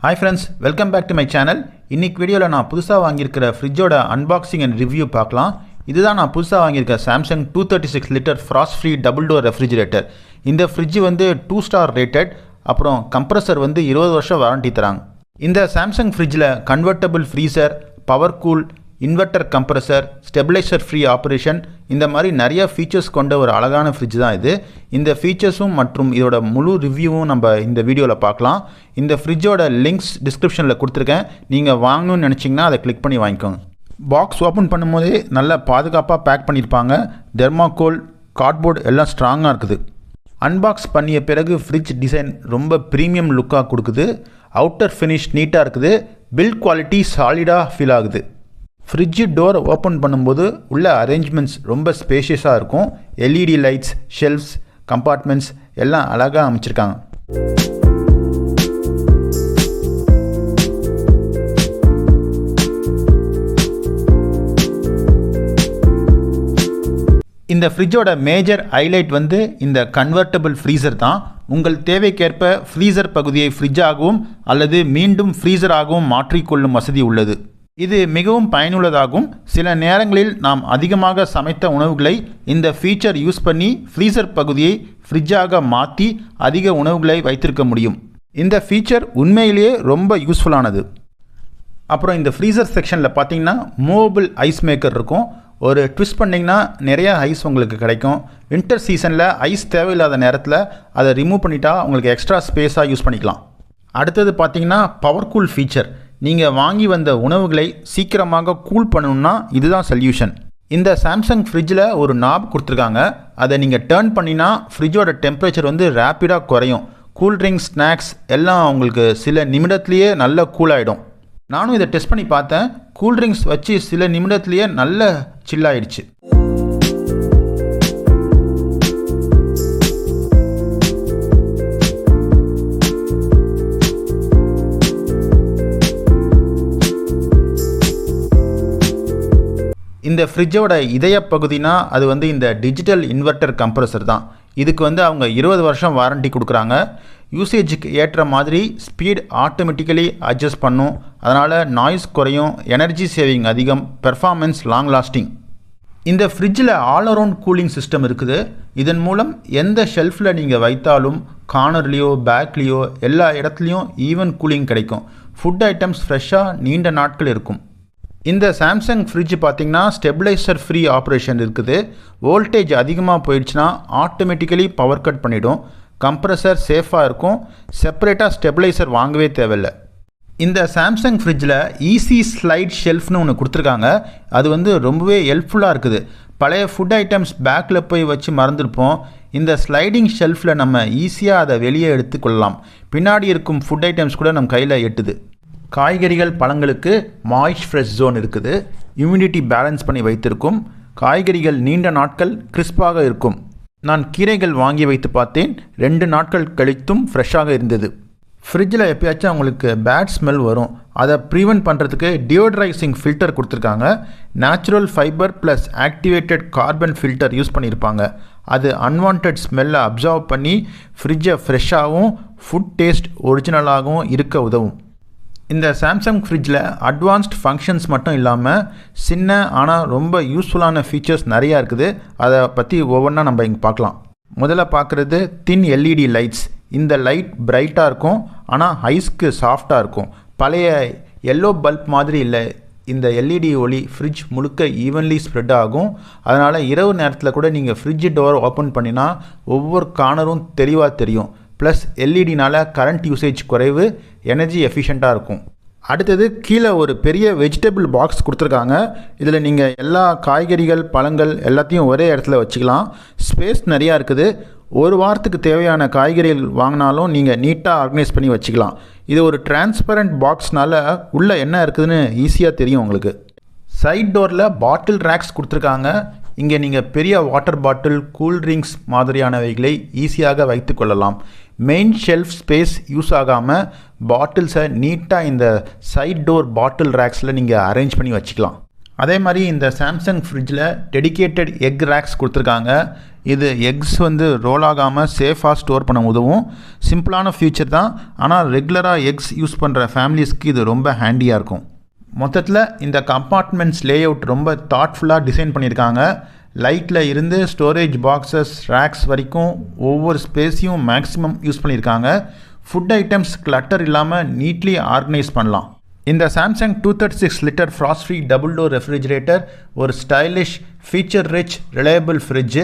Hi friends, welcome back to my channel. இன்னைக்கு வீடியோவில் நான் புதுசாக வாங்கியிருக்கிற ஃப்ரிட்ஜோட அன்பாக்சிங் அண்ட் ரிவ்யூ பார்க்கலாம். இதுதான் நான் புதுசாக வாங்கியிருக்க Samsung 236 litre frost free double door refrigerator. இந்த ஃப்ரிட்ஜ் வந்து 2 ஸ்டார் ரேட்டட், அப்புறம் கம்ப்ரஸர் வந்து 20 வருஷம் வாரண்டி தராங்க. இந்த சாம்சங் ஃப்ரிட்ஜில் convertible freezer, power cool, inverter compressor, stabiliser free operation, இந்த மாதிரி நிறைய ஃபீச்சர்ஸ் கொண்ட ஒரு அழகான ஃப்ரிட்ஜ் தான் இது. இந்த ஃபீச்சர்ஸும் மற்றும் இதோட முழு ரிவ்யூவும் நம்ம இந்த வீடியோவில் பார்க்கலாம். இந்த ஃப்ரிட்ஜோட லிங்க்ஸ் டிஸ்கிரிப்ஷனில் கொடுத்துருக்கேன். நீங்கள் வாங்கணும்னு நினச்சிங்கன்னா அதை கிளிக் பண்ணி வாங்கிக்கோங்க. பாக்ஸ் ஓப்பன் பண்ணும்போதே நல்லா பாதுகாப்பாக பேக் பண்ணியிருப்பாங்க. தெர்மாக்கோல், கார்ட்போர்டு எல்லாம் ஸ்ட்ராங்காக இருக்குது. அன்பாக்ஸ் பண்ணிய பிறகு ஃப்ரிட்ஜ் டிசைன் ரொம்ப ப்ரீமியம் லுக்காக கொடுக்குது. அவுட்டர் ஃபினிஷ் நீட்டாக இருக்குது. பில்ட் குவாலிட்டி சாலிடாக ஃபீல் ஆகுது. ஃப்ரிட்ஜு டோர் ஓப்பன் பண்ணும்போது உள்ள அரேஞ்ச்மெண்ட்ஸ் ரொம்ப ஸ்பேஷியஸாக இருக்கும். எல்இடி லைட்ஸ், ஷெல்ஃப்ஸ், கம்பார்ட்மெண்ட்ஸ் எல்லாம் அழகாக அமைச்சிருக்காங்க. இந்த ஃப்ரிட்ஜோட மேஜர் ஹைலைட் வந்து இந்த கன்வெர்ட்டபிள் ஃப்ரீசர் தான். உங்கள் தேவைக்கேற்ப ஃப்ரீசர் பகுதியை ஃப்ரிட்ஜாகவும் அல்லது மீண்டும் ஃப்ரீசராகவும் மாற்றிக்கொள்ளும் வசதி உள்ளது. இது மிகவும் பயனுள்ளதாகும். சில நேரங்களில் நாம் அதிகமாக சமைத்த உணவுகளை இந்த ஃபீச்சர் யூஸ் பண்ணி ஃப்ரீசர் பகுதியை ஃப்ரிட்ஜாக மாற்றி அதிக உணவுகளை வைத்திருக்க முடியும். இந்த ஃபீச்சர் உண்மையிலேயே ரொம்ப யூஸ்ஃபுல்லானது. அப்புறம் இந்த ஃப்ரீசர் செக்ஷனில் பார்த்தீங்கன்னா மூவபிள் ஐஸ் மேக்கர் இருக்கும். ஒரு ட்விஸ்ட் பண்ணிங்கன்னா நிறையா ஐஸ் உங்களுக்கு கிடைக்கும். வின்டர் சீசனில் ஐஸ் தேவையில்லாத நேரத்தில் அதை ரிமூவ் பண்ணிட்டா உங்களுக்கு எக்ஸ்ட்ரா ஸ்பேஸாக யூஸ் பண்ணிக்கலாம். அடுத்தது பார்த்தீங்கன்னா பவர் கூல் ஃபீச்சர். நீங்கள் வாங்கி வந்த உணவுகளை சீக்கிரமாக கூல் பண்ணணுன்னா இதுதான் சொல்யூஷன். இந்த சாம்சங் ஃப்ரிட்ஜில் ஒரு நாப் கொடுத்துருக்காங்க. அதை நீங்கள் டேர்ன் பண்ணினா ஃப்ரிட்ஜோட டெம்பரேச்சர் வந்து ரேப்பிடாக குறையும். கூல்ட்ரிங்க்ஸ், ஸ்நாக்ஸ் எல்லாம் உங்களுக்கு சில நிமிடத்துலேயே நல்ல கூலாகிடும். நானும் இதை டெஸ்ட் பண்ணி பார்த்தேன். கூல்ட்ரிங்க்ஸ் வச்சு சில நிமிடத்துலேயே நல்ல சில்லாயிடுச்சு. இந்த ஃப்ரிட்ஜோட இதய பகுதினா அது வந்து இந்த டிஜிட்டல் இன்வெர்ட்டர் கம்ப்ரஸர் தான். இதுக்கு வந்து அவங்க 20 வருஷம் வாரண்டி கொடுக்குறாங்க. யூசேஜுக்கு ஏற்ற மாதிரி ஸ்பீட் ஆட்டோமேட்டிக்கலி அட்ஜஸ்ட் பண்ணும். அதனால் நாய்ஸ் குறையும், எனர்ஜி சேவிங் அதிகம், பெர்ஃபார்மன்ஸ் லாங் லாஸ்டிங். இந்த ஃப்ரிட்ஜில் ஆல் அரவுண்ட் கூலிங் சிஸ்டம் இருக்குது. இதன் மூலம் எந்த ஷெல்ஃபில் நீங்கள் வைத்தாலும் கார்னர்லேயோ பேக்லேயோ எல்லா இடத்துலையும் ஈவன் கூலிங் கிடைக்கும். ஃபுட் ஐட்டம்ஸ் ஃப்ரெஷ்ஷாக நீண்ட நாட்கள் இருக்கும். இந்த சாம்சங் ஃப்ரிட்ஜ் பார்த்திங்கன்னா ஸ்டெபிலைசர் ஃப்ரீ ஆப்ரேஷன் இருக்குது. வோல்டேஜ் அதிகமாக போயிடுச்சுன்னா ஆட்டோமேட்டிக்கலி பவர் கட் பண்ணிவிடும். கம்ப்ரஸர் சேஃபாக இருக்கும். செப்பரேட்டாக ஸ்டெபிலைசர் வாங்கவே தேவையில்லை. இந்த சாம்சங் ஃப்ரிட்ஜில் ஈஸி ஸ்லைட் ஷெல்ஃப்னு ஒன்று கொடுத்துருக்காங்க. அது வந்து ரொம்பவே ஹெல்ப்ஃபுல்லாக இருக்குது. பழைய ஃபுட் ஐட்டம்ஸ் பேக்கில் போய் வச்சு மறந்துருப்போம். இந்த ஸ்லைடிங் ஷெல்ஃபில் நம்ம ஈஸியாக அதை வெளியே எடுத்துக்கொள்ளலாம். பின்னாடி இருக்கும் ஃபுட் ஐட்டம்ஸ் கூட நம்ம கையில் எட்டுது. காய்கறிகள், பழங்களுக்கு மாய்ஸ்ட் ஃப்ரெஷ் ஜோன் இருக்குது. ஹியூமிடிட்டி பேலன்ஸ் பண்ணி வைத்திருக்கும். காய்கறிகள் நீண்ட நாட்கள் கிறிஸ்பாக இருக்கும். நான் கீரைகள் வாங்கி வைத்து பார்த்தேன். 2 நாட்கள் கழித்தும் ஃப்ரெஷ்ஷாக இருந்தது. ஃப்ரிட்ஜில் எப்பயாச்சும் அவங்களுக்கு பேட் ஸ்மெல் வரும். அதை ப்ரிவென்ட் பண்ணுறதுக்கு டியோட்ரைசிங் ஃபில்டர் கொடுத்துருக்காங்க. Natural fibre plus activated carbon filter use பண்ணியிருப்பாங்க. அது அன்வான்ட் ஸ்மெல்லை அப்சர்வ் பண்ணி ஃப்ரிட்ஜை ஃப்ரெஷ்ஷாகவும் ஃபுட் டேஸ்ட் ஒரிஜினலாகவும் இருக்க உதவும். இந்த சாம்சங் ஃப்ரிட்ஜில் அட்வான்ஸ்ட் ஃபங்க்ஷன்ஸ் மட்டும் இல்லாமல் சின்ன ஆனால் ரொம்ப யூஸ்ஃபுல்லான ஃபீச்சர்ஸ் நிறையா இருக்குது. அதை பற்றி ஒவ்வொன்றா நம்ம இங்கே பார்க்கலாம். முதல்ல பார்க்குறது தின் எல்இடி லைட்ஸ். இந்த லைட் பிரைட்டாக இருக்கும், ஆனால் ஐஸ்க்கு சாஃப்டாக இருக்கும். பழைய எல்லோ பல்ப் மாதிரி இல்லை. இந்த எல்இடி ஒளி ஃப்ரிட்ஜ் முழுக்க ஈவன்லி ஸ்ப்ரெட் ஆகும். அதனால் இரவு நேரத்தில் கூட நீங்கள் ஃப்ரிட்ஜ் டோர் ஓப்பன் பண்ணினா ஒவ்வொரு கார்னரும் தெளிவாக தெரியும். ப்ளஸ் எல்இடினால் கரண்ட் யூசேஜ் குறைவு, எனர்ஜி எஃபிஷியண்ட்டாக இருக்கும். அடுத்தது கீழே ஒரு பெரிய வெஜிடபிள் பாக்ஸ் கொடுத்துருக்காங்க. இதில் நீங்கள் எல்லா காய்கறிகள், பழங்கள் எல்லாத்தையும் ஒரே இடத்துல வச்சுக்கலாம். ஸ்பேஸ் நிறையா இருக்குது. ஒரு வாரத்துக்கு தேவையான காய்கறிகள் வாங்கினாலும் நீங்கள் நீட்டாக ஆர்கனைஸ் பண்ணி வச்சுக்கலாம். இது ஒரு டிரான்ஸ்பரண்ட் பாக்ஸ்னால உள்ளே என்ன இருக்குதுன்னு ஈஸியாக தெரியும் உங்களுக்கு. சைட் டோரில் பாட்டில் ரேக்ஸ் கொடுத்துருக்காங்க. இங்கே நீங்கள் பெரிய வாட்டர் பாட்டில், கூல்ட்ரிங்க்ஸ் மாதிரியானவைகளை ஈஸியாக வைத்து கொள்ளலாம். மெயின் ஷெல்ஃப் ஸ்பேஸ் யூஸ் ஆகாமல் பாட்டில்ஸை நீட்டாக இந்த சைட் டோர் பாட்டில் ரேக்ஸில் நீங்கள் அரேஞ்ச் பண்ணி வச்சுக்கலாம். அதே மாதிரி இந்த சாம்சங் ஃப்ரிட்ஜில் டெடிகேட்டட் எக் ரேக்ஸ் கொடுத்துருக்காங்க. இது எக்ஸ் வந்து ரோல் ஆகாமல் சேஃபாக ஸ்டோர் பண்ண உதவும். சிம்பிளான ஃபியூச்சர் தான், ஆனால் ரெகுலராக எக்ஸ் யூஸ் பண்ணுற ஃபேமிலிஸ்க்கு இது ரொம்ப ஹேண்டியாக இருக்கும். மொத்தத்தில் இந்த கம்பார்ட்மெண்ட்ஸ் லேஅவுட் ரொம்ப தாட்ஃபுல்லாக டிசைன் பண்ணியிருக்காங்க. லைட்டில் இருந்து ஸ்டோரேஜ் பாக்ஸஸ் ரேக்ஸ் வரைக்கும் ஒவ்வொரு ஸ்பேஸையும் மேக்ஸிமம் யூஸ் பண்ணியிருக்காங்க. ஃபுட் ஐட்டம்ஸ் கிளட்டர் இல்லாமல் நீட்லி ஆர்கனைஸ் பண்ணலாம். இந்த Samsung 236 litre frost free double door refrigerator ஒரு stylish feature rich reliable fridge,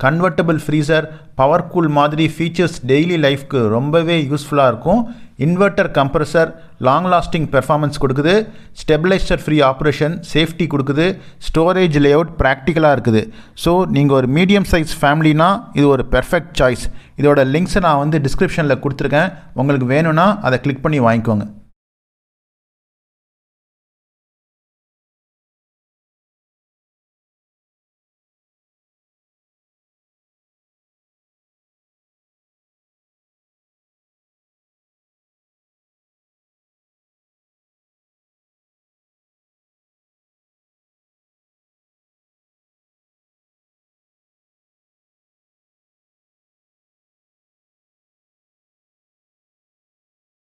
convertible freezer, power cool மாதிரி ஃபீச்சர்ஸ் டெய்லி லைஃப்க்கு ரொம்பவே யூஸ்ஃபுல்லாக இருக்கும். Inverter compressor long lasting performance கொடுக்குது, ஸ்டெபிலைசர் ஃப்ரீ ஆப்ரேஷன் சேஃப்டி கொடுக்குது, ஸ்டோரேஜ் லேஅவுட் ப்ராக்டிக்கலாக இருக்குது. ஸோ நீங்கள் ஒரு மீடியம் சைஸ் ஃபேமிலினா இது ஒரு பெர்ஃபெக்ட் சாய்ஸ். இதோட லிங்க்ஸை நான் வந்து டிஸ்கிரிப்ஷனில் கொடுத்துருக்கேன். உங்களுக்கு வேணும்னா அதை கிளிக் பண்ணி வாங்கிக்கோங்க.